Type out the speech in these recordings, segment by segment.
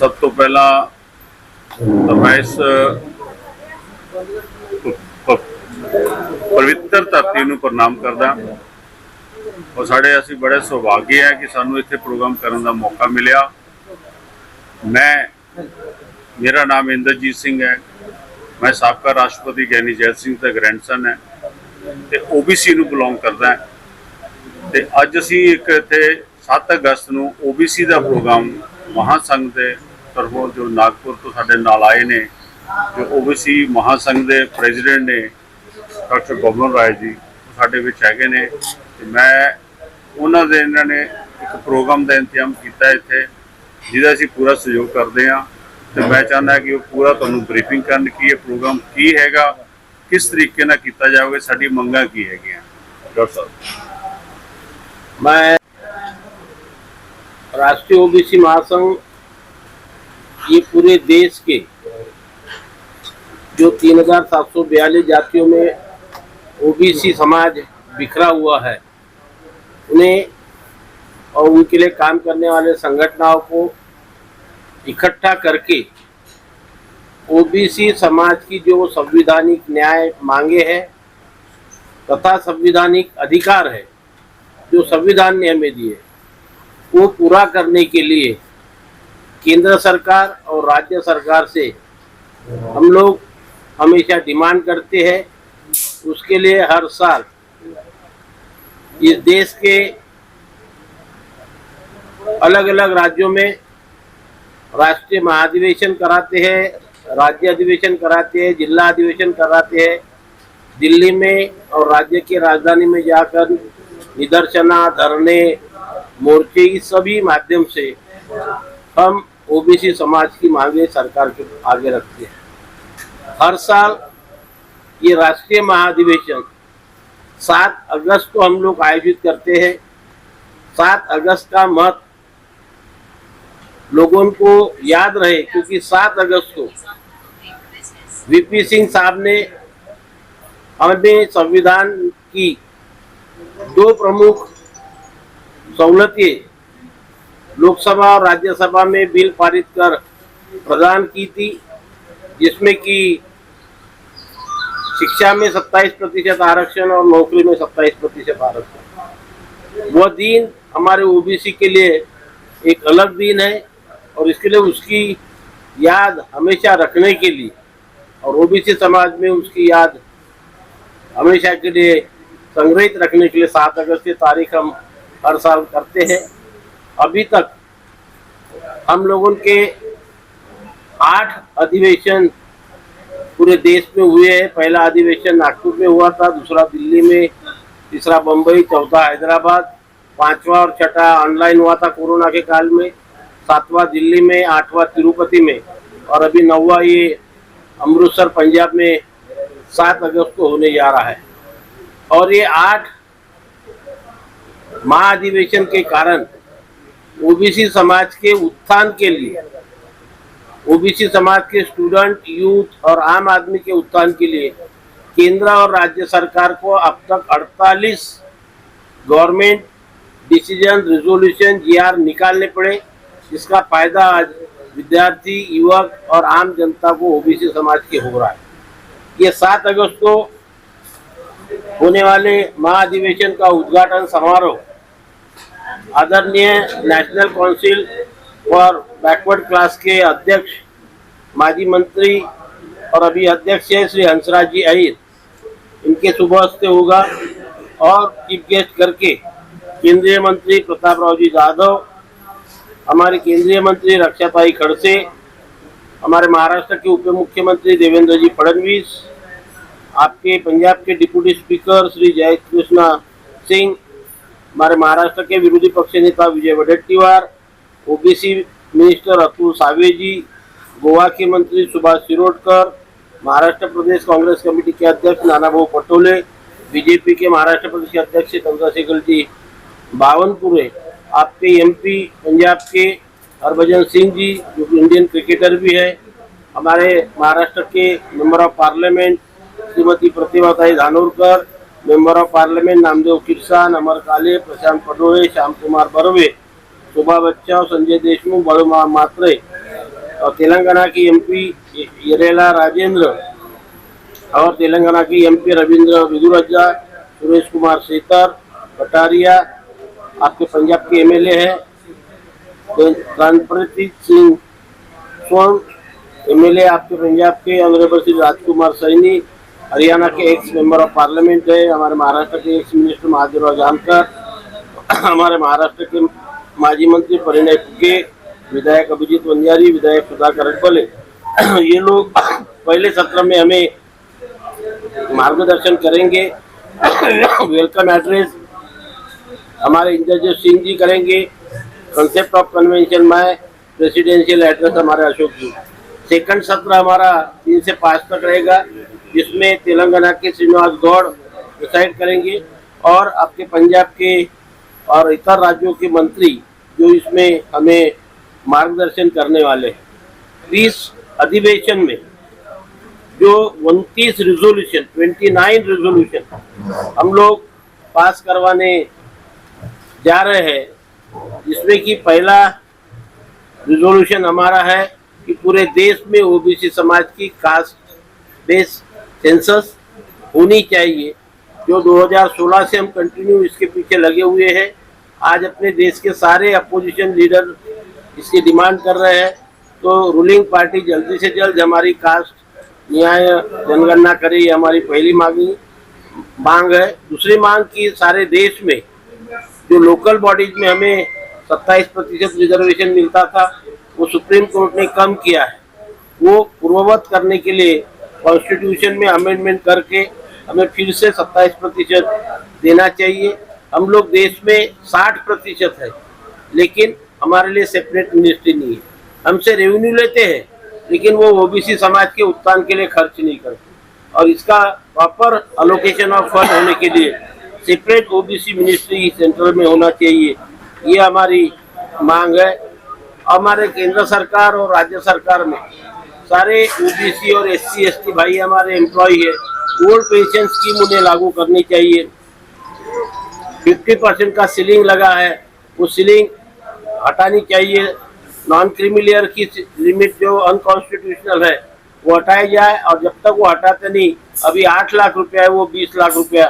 सब तो पहला तो मैं इस पवित्र धरती नूं प्रणाम करदा और साढ़े असीं बड़े सुभाग्य है कि सानूं इत्थे प्रोग्राम करने का मौका मिलिया। मेरा नाम इंद्रजीत सिंह है। मैं साबका राष्ट्रपति ज्ञानी जैल सिंह का ग्रैंडसन है ते ओबीसी नूं बिलोंग करदा है। ते अज असीं एक इत्थे 7 अगस्त नूं ओबीसी का प्रोग्राम महासंघ के तरफों जो नागपुर तो साडे नाल आए ने, जो ओबीसी महासंघ के प्रेजिडेंट ने डॉक्टर गोबन राय जी साडे विच हैगे ने। मैं उन्हां दे इन्हां ने एक प्रोग्राम का इंतजाम किया इत्थे जिहदा असीं पूरा सहयोग करते हैं। तो मैं चाहना कि वो पूरा तुहानूं ब्रीफिंग करन कि ये प्रोग्राम की हैगा, किस तरीके नाल कीता जाओगे, साडी मंगां की हैगियां। डॉक्टर साहब, मैं राष्ट्रीय ओबीसी महासंघ ये पूरे देश के जो 3742 जातियों में ओबीसी समाज बिखरा हुआ है, उन्हें और उनके लिए काम करने वाले संगठनों को इकट्ठा करके ओबीसी समाज की जो संवैधानिक न्याय मांगे हैं तथा संवैधानिक अधिकार है जो संविधान ने हमें दिए, वो पूरा करने के लिए केंद्र सरकार और राज्य सरकार से हम लोग हमेशा डिमांड करते हैं। उसके लिए हर साल इस देश के अलग अलग राज्यों में राष्ट्रीय महाधिवेशन कराते हैं, राज्य अधिवेशन कराते हैं, जिला अधिवेशन कराते हैं। दिल्ली में और राज्य की राजधानी में जाकर निदर्शना, धरने, मोर्चे, इस सभी माध्यम से हम ओबीसी समाज की मांगे सरकार के आगे रखते हैं। हर साल ये राष्ट्रीय महाधिवेशन 7 अगस्त को हम लोग आयोजित करते हैं। 7 अगस्त का महत्व लोगों को याद रहे, क्योंकि 7 अगस्त को वीपी सिंह साहब ने हमें संविधान की 2 प्रमुख सहूलतें लोकसभा और राज्यसभा में बिल पारित कर प्रदान की थी, जिसमें कि शिक्षा में 27% आरक्षण और नौकरी में 27% आरक्षण। वह दिन हमारे ओबीसी के लिए एक अलग दिन है और इसके लिए उसकी याद हमेशा रखने के लिए और ओबीसी समाज में उसकी याद हमेशा के लिए संग्रहित रखने के लिए 7 अगस्त की तारीख हम हर साल करते हैं। अभी तक हम लोगों के 8 अधिवेशन पूरे देश में हुए हैं। पहला अधिवेशन नागपुर में हुआ था, दूसरा दिल्ली में, तीसरा बम्बई, चौथा हैदराबाद, 5वां और 6ठा ऑनलाइन हुआ था कोरोना के काल में, 7वां दिल्ली में, 8वां तिरुपति में और अभी 9वां ये अमृतसर पंजाब में 7 अगस्त को होने जा रहा है। और ये 8 महाधिवेशन के कारण ओबीसी समाज के उत्थान के लिए, ओबीसी समाज के स्टूडेंट, यूथ और आम आदमी के उत्थान के लिए केंद्र और राज्य सरकार को अब तक 48 गवर्नमेंट डिसीजन, रिजोल्यूशन, जीआर निकालने पड़े, जिसका फायदा आज विद्यार्थी, युवक और आम जनता को ओबीसी समाज के हो रहा है। ये 7 अगस्त को होने वाले महाधिवेशन का उद्घाटन समारोह आदरणीय national council for backward class के अध्यक्ष, माजी मंत्री और अभी अध्यक्ष है श्री हंसराज जी अहिर, इनके शुभ हस्ते होगा और चीफ गेस्ट करके केंद्रीय मंत्री प्रताप राव जी जाधव, हमारे केंद्रीय मंत्री रक्षाताई खड़से, हमारे महाराष्ट्र के उप मुख्यमंत्री देवेंद्र जी फडणवीस, आपके पंजाब के डिप्टी स्पीकर श्री जय कृष्णा सिंह, हमारे महाराष्ट्र के विरोधी पक्ष नेता विजय वडेट्टीवार, ओबीसी मिनिस्टर अतुल सावे जी, गोवा के मंत्री सुभाष शिरोडकर, महाराष्ट्र प्रदेश कांग्रेस कमेटी के अध्यक्ष नानाभाऊ पटोले, बीजेपी के महाराष्ट्र प्रदेश के अध्यक्ष चंद्रशेखर जी बावनपुरे, आपके एमपी पंजाब के हरभजन सिंह जी जो कि इंडियन क्रिकेटर भी है, हमारे महाराष्ट्र के member of parliament Shrimati Pratibhatai Dhanorkar, member of parliament Namdev Kirsan, Amar Kale, Prashant Patole, Shyam Kumar Barve, शोभा बच्चा, संजय देशमुख, बाळू मात्रे और तेलंगाना की एमपी येरेला राजेंद्र और तेलंगाना की एमपी रविंद्र विदुरज्जा, सुरेश कुमार सेतर, कटारिया आपके पंजाब के एमएलए हैं, रणप्रीत सिंह स्वर्ण एमएलए आपके पंजाब के, ऑनरेबल श्री राजकुमार सैनी हरियाणा के एक्स मेंबर ऑफ पार्लियामेंट है, हमारे महाराष्ट्र के एक्स मिनिस्टर महादेवराव जानकर, हमारे महाराष्ट्र के माजी मंत्री परिणय फुके, विधायक अभिजीत वंजारी, विधायक सुधाकर अटबले, ये लोग पहले सत्र में हमें मार्गदर्शन करेंगे। वेलकम एड्रेस हमारे इंद्रजीत सिंह जी करेंगे, कंसेप्ट ऑफ कन्वेंशन में प्रेसिडेंशियल एड्रेस हमारे अशोक जी। सेकंड सत्र हमारा 3 से 5 तक रहेगा, जिसमें तेलंगाना के श्रीनिवास गौड़ डिसाइड करेंगे और आपके पंजाब के और इतर राज्यों के मंत्री जो इसमें हमें मार्गदर्शन करने वाले हैं। इस अधिवेशन में जो 29 रिजोल्यूशन हम लोग पास करवाने जा रहे हैं, जिसमें कि पहला रिजोल्यूशन हमारा है कि पूरे देश में ओबीसी समाज की कास्ट बेस सेंसस होनी चाहिए, जो 2016 से हम कंटिन्यू इसके पीछे लगे हुए हैं। आज अपने देश के सारे अपोजिशन लीडर इसकी डिमांड कर रहे हैं, तो रूलिंग पार्टी जल्दी से जल्द हमारी कास्ट न्याय जनगणना करे, ये हमारी पहली मांग है। दूसरी मांग की सारे देश में जो लोकल बॉडीज में हमें 27% रिजर्वेशन मिलता था, वो सुप्रीम कोर्ट ने कम किया है, वो पूर्ववत करने के लिए कॉन्स्टिट्यूशन में अमेंडमेंट करके हमें फिर से 27% देना चाहिए। हम लोग देश में 60% है, लेकिन हमारे लिए सेपरेट मिनिस्ट्री नहीं है। हमसे रेवेन्यू लेते हैं, लेकिन वो ओबीसी समाज के उत्थान के लिए खर्च नहीं करते, और इसका प्रॉपर अलोकेशन ऑफ फंड होने के लिए सेपरेट ओबीसी मिनिस्ट्री सेंट्रल में होना चाहिए, ये हमारी मांग है। हमारे केंद्र सरकार और राज्य सरकार में सारे ओबीसी और एससी एसटी भाई हमारे एम्प्लॉय है, ओल्ड पेंशन स्कीम उन्हें लागू करनी चाहिए। 50% का सीलिंग लगा है, वो सीलिंग हटानी चाहिए। नॉन क्रीमिलियर की लिमिट जो अनकॉन्स्टिट्यूशनल है वो हटाया जाए, और जब तक वो हटाते नहीं, अभी 8 लाख रुपया है वो 20 लाख रुपया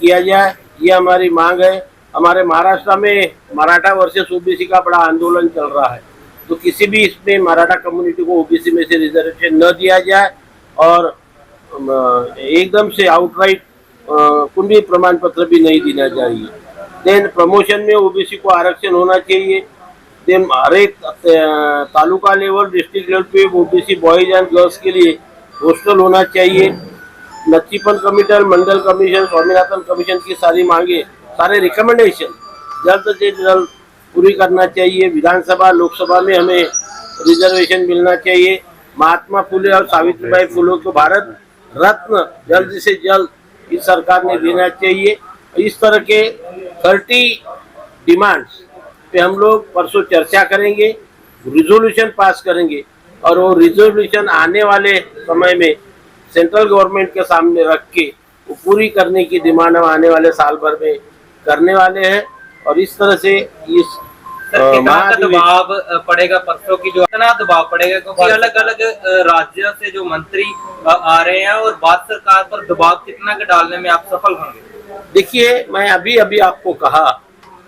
किया जाए, ये हमारी मांग है। हमारे महाराष्ट्र में मराठा वर्सेस ओबीसी का बड़ा आंदोलन चल रहा है, तो किसी भी इसमें मराठा कम्युनिटी को ओबीसी में से रिजर्वेशन न दिया जाए, और एकदम से आउटराइट कुंडी प्रमाण पत्र भी नहीं देना चाहिए। देन प्रमोशन में ओबीसी को आरक्षण होना चाहिए। देन हर एक तालुका लेवल, डिस्ट्रिक्ट लेवल पे ओबीसी बॉयज एंड गर्ल्स के लिए हॉस्टल होना चाहिए। लच्छीपन कमीशन, मंडल कमीशन, स्वामीनाथन कमीशन की सारी मांगे, सारे रिकमेंडेशन जल्द से जल्द पूरी करना चाहिए। विधानसभा लोकसभा में हमें रिजर्वेशन मिलना चाहिए। महात्मा फुले और सावित्रीबाई फुले को भारत रत्न जल्द से जल्द इस सरकार ने देना चाहिए। इस तरह के 30 डिमांड्स पे हम लोग परसों चर्चा करेंगे, रिजोल्यूशन पास करेंगे, और वो रिजोल्यूशन आने वाले समय में सेंट्रल गवर्नमेंट के सामने रख के वो पूरी करने की डिमांड हम आने वाले साल भर में करने वाले हैं। और इस तरह से इस कितना दबाव पड़ेगा, परसों की जो इतना दबाव पड़ेगा, क्योंकि अलग अलग राज्यों से जो मंत्री आ रहे हैं, और भारत सरकार पर दबाव कितना के डालने में आप सफल होंगे? देखिए, मैं अभी आपको कहा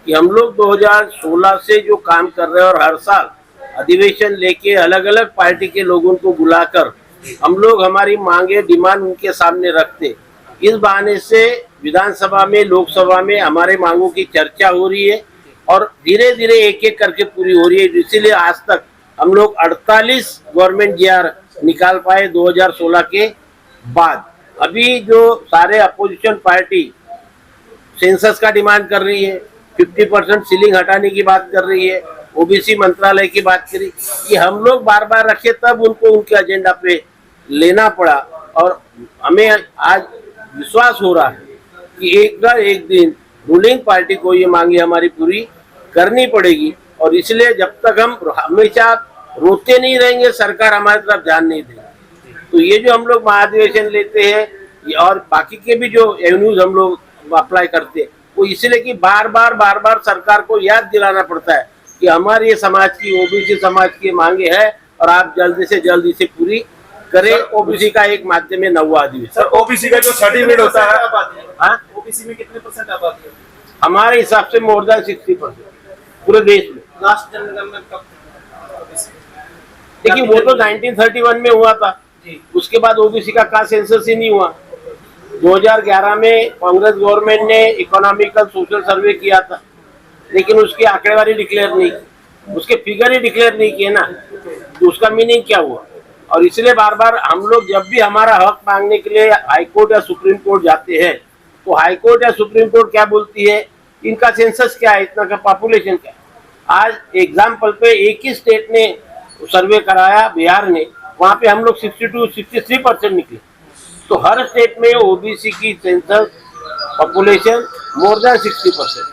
कि हम लोग 2016 से जो काम कर रहे हैं, और हर साल अधिवेशन लेके अलग अलग पार्टी के लोगों को बुलाकर हम लोग हमारी मांगे डिमांड उनके सामने रखते। इस बहाने से विधानसभा में, लोकसभा में हमारे मांगों की चर्चा हो रही है, और धीरे धीरे एक एक करके पूरी हो रही है। इसीलिए आज तक हम लोग 48 गवर्नमेंट जीआर निकाल पाए 2016 के बाद। अभी जो सारे अपोजिशन पार्टी सेंसस का डिमांड कर रही है, 50% सीलिंग हटाने की बात कर रही है, ओबीसी मंत्रालय की बात करी, ये हम लोग बार बार रखे, तब उनको उनके एजेंडा पे लेना पड़ा। और हमें आज विश्वास हो रहा है कि एक दिन रूलिंग पार्टी को ये मांगे हमारी पूरी करनी पड़ेगी। और इसलिए जब तक हम हमेशा रोते नहीं रहेंगे, सरकार हमारी तरफ ध्यान नहीं देगी। तो ये जो हम लोग महाधिवेशन लेते हैं, और बाकी के भी जो एवेन्यूज हम लोग अप्लाई करते हैं, वो इसलिए कि बार बार सरकार को याद दिलाना पड़ता है कि हमारे ये समाज की, ओबीसी समाज की मांगे है, और आप जल्दी से जल्द इसे पूरी करें। ओबीसी का एक माध्यम है 9वां अधिवेशन। सर ओबीसी का जो सर्टिफिकेट होता है, हाँ, ओबीसी में कितने % आबादी है? हमारे हिसाब से मोर देन 60% पूरे देश में। लास्ट जनगणना कब? देखिए वो तो 1931 में हुआ था, उसके बाद ओबीसी का सेंसस ही नहीं हुआ। 2011 में कांग्रेस गवर्नमेंट ने इकोनॉमिकल सोशल सर्वे किया था, लेकिन उसकी आंकड़ेवारी डिक्लेयर नहीं की, उसके फिगर ही डिक्लेयर नहीं किए ना, तो उसका मीनिंग क्या हुआ? और इसलिए बार बार हम लोग जब भी हमारा हक मांगने के लिए हाई कोर्ट या सुप्रीम कोर्ट जाते हैं, तो हाई कोर्ट या सुप्रीम कोर्ट क्या बोलती है, इनका सेंसस क्या है, इतना का पॉपुलेशन क्या है। आज एग्जाम्पल पे एक ही स्टेट ने सर्वे कराया, बिहार ने, वहाँ पे हम लोग 62-63% निकले। तो हर स्टेट में ओबीसी की सेंसस पॉपुलेशन मोर देन 60%।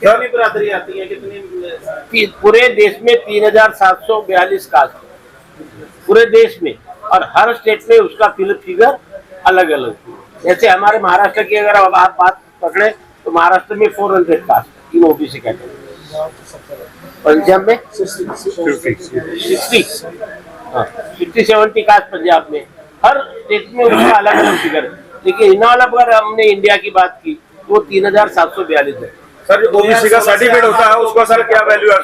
कितनी बिरादरी आती है, कितनी? पूरे देश में 3742 कास्ट पूरे देश में, और हर स्टेट में उसका फिगर अलग अलग। जैसे हमारे महाराष्ट्र की अगर आप बात पकड़े तो महाराष्ट्र में 400 कास्ट इन ओबीसी कैटेगरी, पंजाब में 60-70 कास्ट पंजाब में, हर स्टेट में उसका अलग अलग फिगर है। लेकिन इनऑल अगर हमने इंडिया की बात की तो 3742 है। सर जो ओबीसी का सर्टिफिकेट होता है उसका सर क्या वैल्यू है?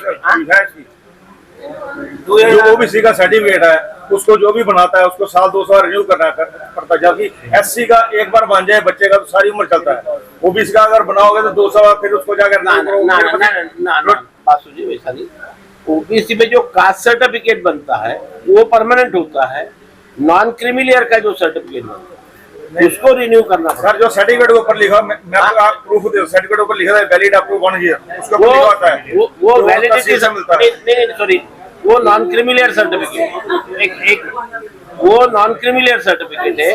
जो ओबीसी का सर्टिफिकेट है उसको जो भी बनाता है उसको साल 2 साल रिन्यू करना पड़ता है, जबकि एससी का एक बार बन जाए बच्चे का तो सारी उम्र चलता है। ओबीसी का अगर बनाओगे तो 2 साल फिर उसको जाकर बात सुनिए, वैसा नहीं। ओबीसी में जो कास्ट सर्टिफिकेट बनता है वो परमानेंट होता है, नॉन क्रीमिलियर का जो सर्टिफिकेट बनता है उसको रिन्यू करना पड़ता है। सर जो सर्टिफिकेट के ऊपर लिखा, मैं प्रूफ दे, सर्टिफिकेट ऊपर लिखा है वैलिड अप टू 1 ईयर, उसका ऊपर लिखा होता है वो वैलिडिटी नहीं, सॉरी, वो नॉन क्रीमिलियर सर्टिफिकेट एक वो नॉन क्रीमिलियर सर्टिफिकेट है।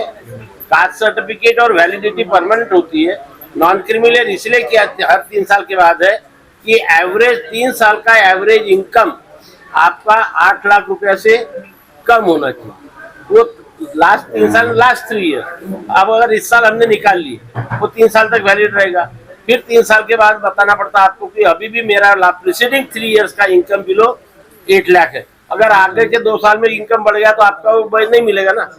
कास्ट सर्टिफिकेट और वैलिडिटी परमानेंट होती है। नॉन क्रीमिलियर इसलिए किया हर 3 साल के बाद है कि एवरेज 3 साल का एवरेज इनकम आपका 8 लाख रुपया से कम होना चाहिए। वो लास्ट 3 साल, लास्ट 3 ईयर। अब अगर इस साल हमने निकाल ली वो 3 साल तक वैलिड रहेगा, फिर 3 साल के बाद बताना पड़ता आपको कि अभी भी मेरा प्रीसीडिंग 3 इयर्स का इनकम बिलो 8 लाख है। अगर आगे के 2 साल में इनकम बढ़ गया तो आपका वो नहीं मिलेगा ना।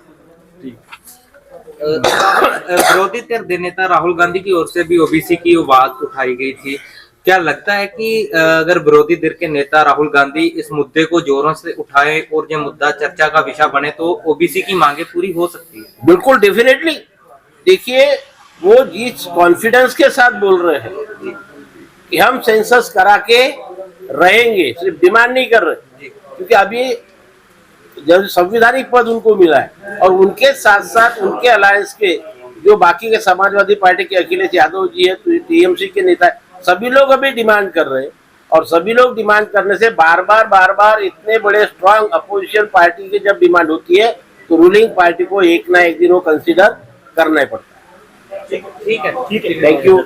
विरोधी धਿਰ नेता राहुल गांधी की ओर से भी ओबीसी की बात उठाई गई थी। क्या लगता है कि अगर विरोधी धਿਰ के नेता राहुल गांधी इस मुद्दे को जोरों से उठाए और ये मुद्दा चर्चा का विषय बने तो ओबीसी की मांगे पूरी हो सकती है? बिल्कुल, डेफिनेटली। देखिए वो जिस कॉन्फिडेंस के साथ बोल रहे हैं कि हम सेंसस करा के रहेंगे, सिर्फ डिमांड नहीं कर रहे, क्योंकि अभी जब संवैधानिक पद उनको मिला है और उनके साथ साथ उनके अलायंस के जो बाकी के समाजवादी पार्टी के अखिलेश यादव जी है, टीएमसी के नेता है, सभी लोग अभी डिमांड कर रहे हैं। और सभी लोग डिमांड करने से बार बार इतने बड़े स्ट्रांग अपोजिशन पार्टी की जब डिमांड होती है तो रूलिंग पार्टी को एक ना एक दिन वो कंसीडर करना ही पड़ता है। ठीक है, थैंक यू।